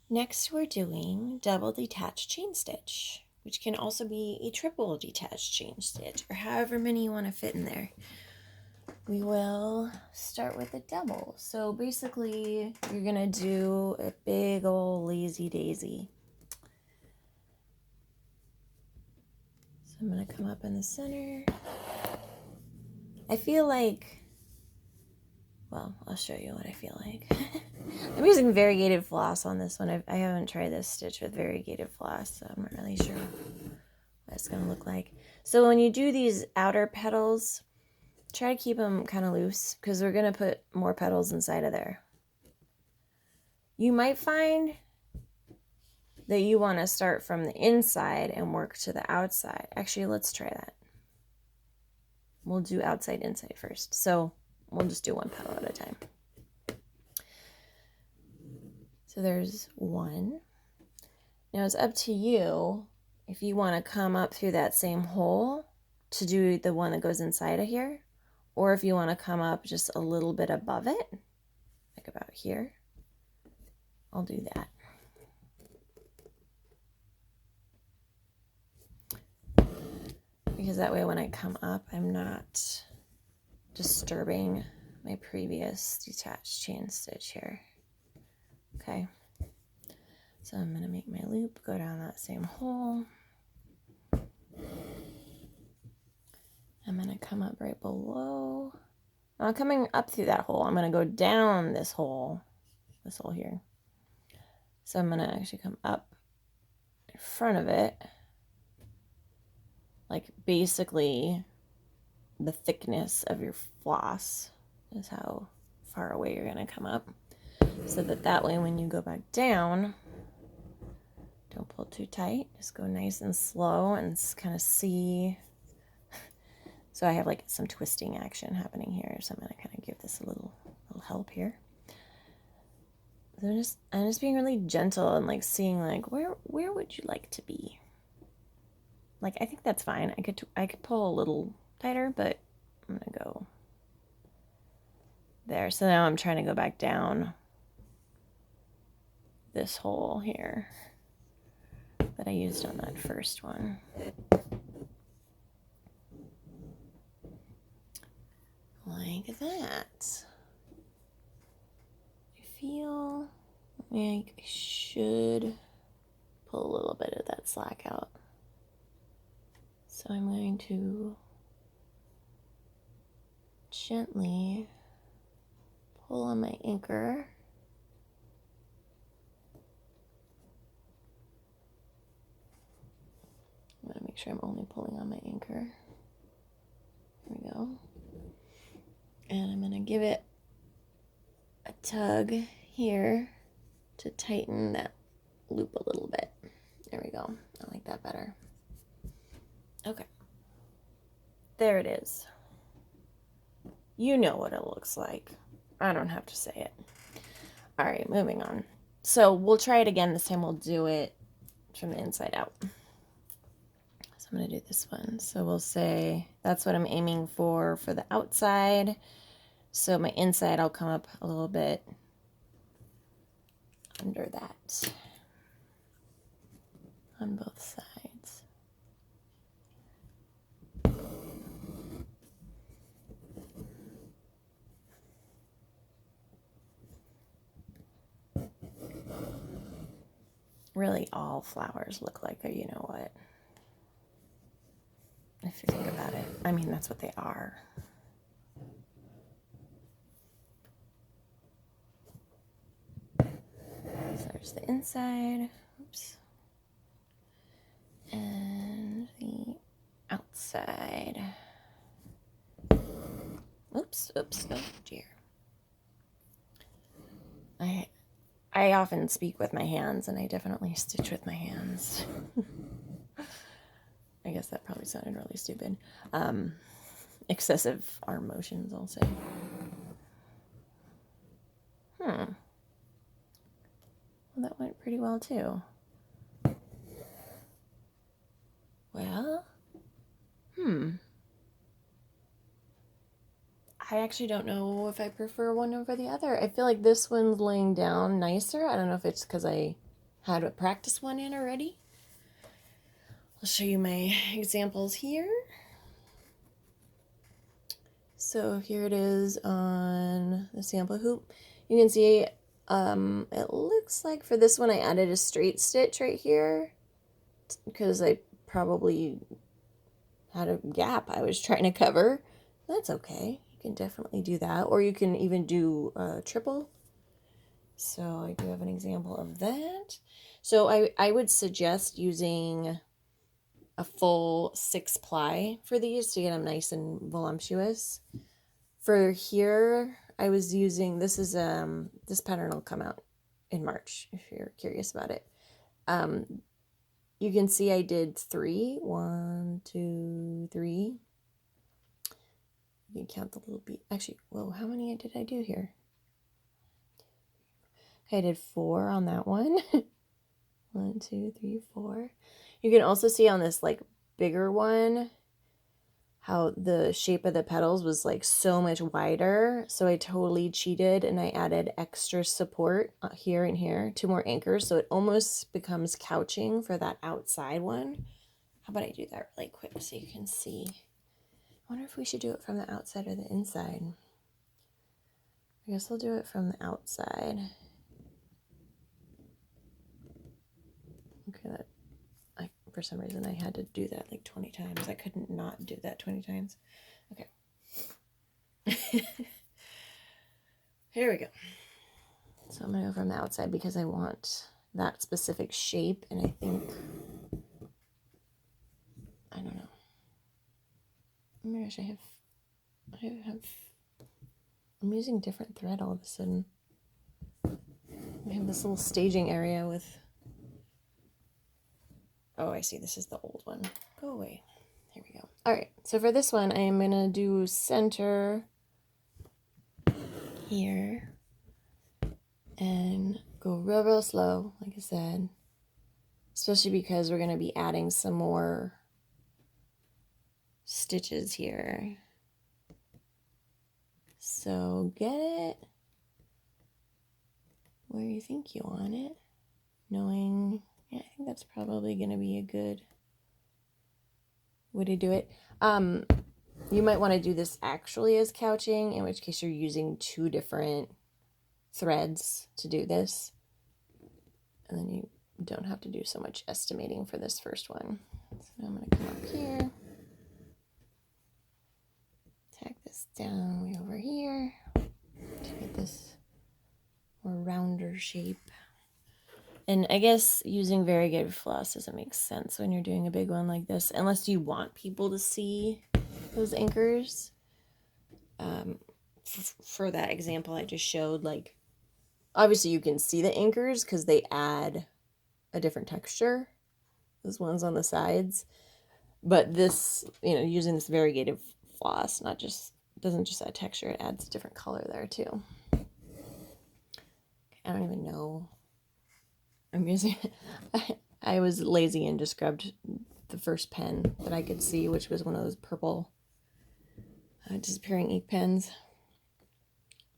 Next, we're doing double detached chain stitch, which can also be a triple detached chain stitch, or however many you want to fit in there. We will start with a double. So basically, you're gonna do a big old lazy daisy. So I'm gonna come up in the center. I feel like, well, I'll show you what I feel like. I'm using variegated floss on this one. I haven't tried this stitch with variegated floss, so I'm not really sure what it's going to look like. So when you do these outer petals, try to keep them kind of loose because we're going to put more petals inside of there. You might find that you want to start from the inside and work to the outside. Actually, let's try that. We'll do outside, inside first. So we'll just do one petal at a time. So there's one. Now it's up to you if you want to come up through that same hole to do the one that goes inside of here, or if you want to come up just a little bit above it, like about here. I'll do that. Because that way when I come up, I'm not disturbing my previous detached chain stitch here. Okay. So I'm going to make my loop, go down that same hole. I'm going to come up right below. Now coming up through that hole, I'm going to go down this hole here. So I'm going to actually come up in front of it, like basically the thickness of your floss is how far away you're going to come up. So that way when you go back down, don't pull too tight, just go nice and slow and kind of see. So I have like some twisting action happening here, so I'm going to kind of give this a little help here. So I'm just being really gentle and like seeing like where would you like to be? Like I think that's fine. I could pull a little tighter, but I'm gonna go there. So now I'm trying to go back down this hole here that I used on that first one. Like that. I feel like I should pull a little bit of that slack out. So I'm going to gently pull on my anchor. I'm going to make sure I'm only pulling on my anchor. There we go. And I'm going to give it a tug here to tighten that loop a little bit. There we go. I like that better. Okay. There it is. You know what it looks like. I don't have to say it. All right, moving on. So we'll try it again. This time we'll do it from the inside out. So I'm going to do this one. So we'll say that's what I'm aiming for the outside. So my inside, I'll come up a little bit under that on both sides. Really, all flowers look like a you know what. If you think about it. I mean, that's what they are. So there's the inside. Oops. And the outside. Oops. Oh dear. I often speak with my hands, and I definitely stitch with my hands. I guess that probably sounded really stupid. Excessive arm motions, I'll say. Well, that went pretty well, too. Well, I actually don't know if I prefer one over the other. I feel like this one's laying down nicer. I don't know if it's because I had a practice one in already. I'll show you my examples here. So here it is on the sample hoop. You can see it looks like for this one I added a straight stitch right here because I probably had a gap I was trying to cover. That's okay. You can definitely do that, or you can even do a triple. So I do have an example of that. So I would suggest using a full 6 ply for these to get them nice and voluptuous. For here, I was using, this is this pattern will come out in March if you're curious about it. You can see I did 3. 1, 2, 3. You can count the little beat. Actually, whoa, how many did I do here? Okay, I did 4 on that one. 1, 2, 3, 4. You can also see on this like bigger one how the shape of the petals was like so much wider. So I totally cheated and I added extra support here and here, 2 more anchors. So it almost becomes couching for that outside one. How about I do that really quick so you can see? I wonder if we should do it from the outside or the inside. I guess I'll do it from the outside. Okay, that for some reason I had to do that like 20 times. I couldn't not do that 20 times. Okay. Here we go. So I'm going to go from the outside because I want that specific shape, and I think, I don't know. Oh my gosh, I'm using different thread all of a sudden. I have this little staging area with, oh, I see, this is the old one. Go away. Here we go. All right, so for this one, I am going to do center here and go real slow, like I said, especially because we're going to be adding some more stitches here. So get it where you think you want it, knowing, yeah, I think that's probably going to be a good way to do it. You might want to do this actually as couching, in which case you're using 2 different threads to do this, and then you don't have to do so much estimating for this first one. So now I'm going to come up here, tack this down way over here to get this more rounder shape. And I guess using variegated floss doesn't make sense when you're doing a big one like this, unless you want people to see those anchors. For that example I just showed, like, obviously you can see the anchors because they add a different texture, those ones on the sides. But this, using this variegated floss, doesn't just add texture, it adds a different color there too. I don't even know. I'm using, I was lazy and just grabbed the first pen that I could see, which was one of those purple disappearing ink pens.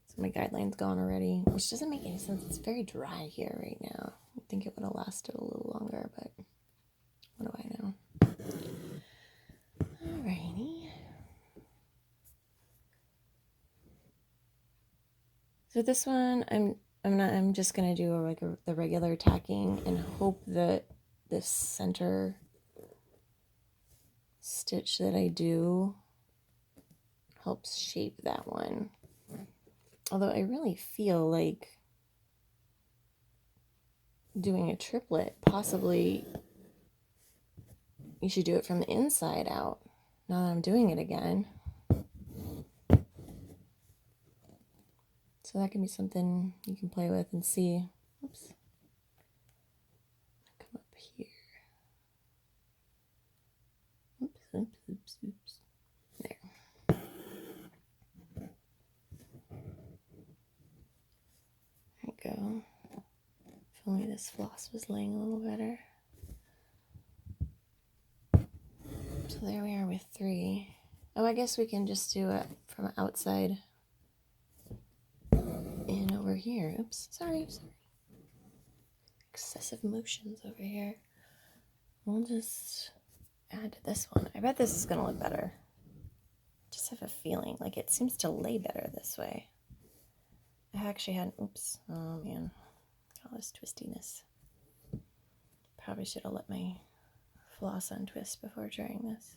So my guideline's gone already, which doesn't make any sense. It's very dry here right now. I think it would have lasted a little longer, but what do I know? Alrighty. So this one, I'm just gonna do the regular tacking and hope that this center stitch that I do helps shape that one. Although I really feel like doing a triplet, possibly you should do it from the inside out, now that I'm doing it again. So that can be something you can play with and see. Oops. Come up here. Oops. There. There we go. If only this floss was laying a little better. So there we are with 3. Oh, I guess we can just do it from outside in over here. Oops, sorry. excessive motions over here. We'll just add to this one. I bet this is going to look better. Just have a feeling like it seems to lay better this way. I actually had, oops, oh man, all this twistiness. Probably should have let my floss untwist before trying this.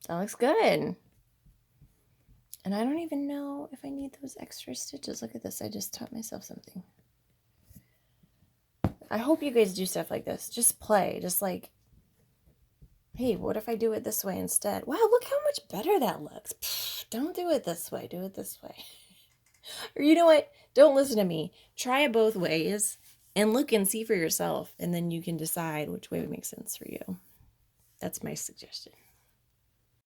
That looks good. And I don't even know if I need those extra stitches. Look at this. I just taught myself something. I hope you guys do stuff like this. Just play. Just like, hey, what if I do it this way instead? Wow, look how much better that looks. Pfft, don't do it this way. Do it this way. Or you know what? Don't listen to me. Try it both ways and look and see for yourself. And then you can decide which way would make sense for you. That's my suggestion.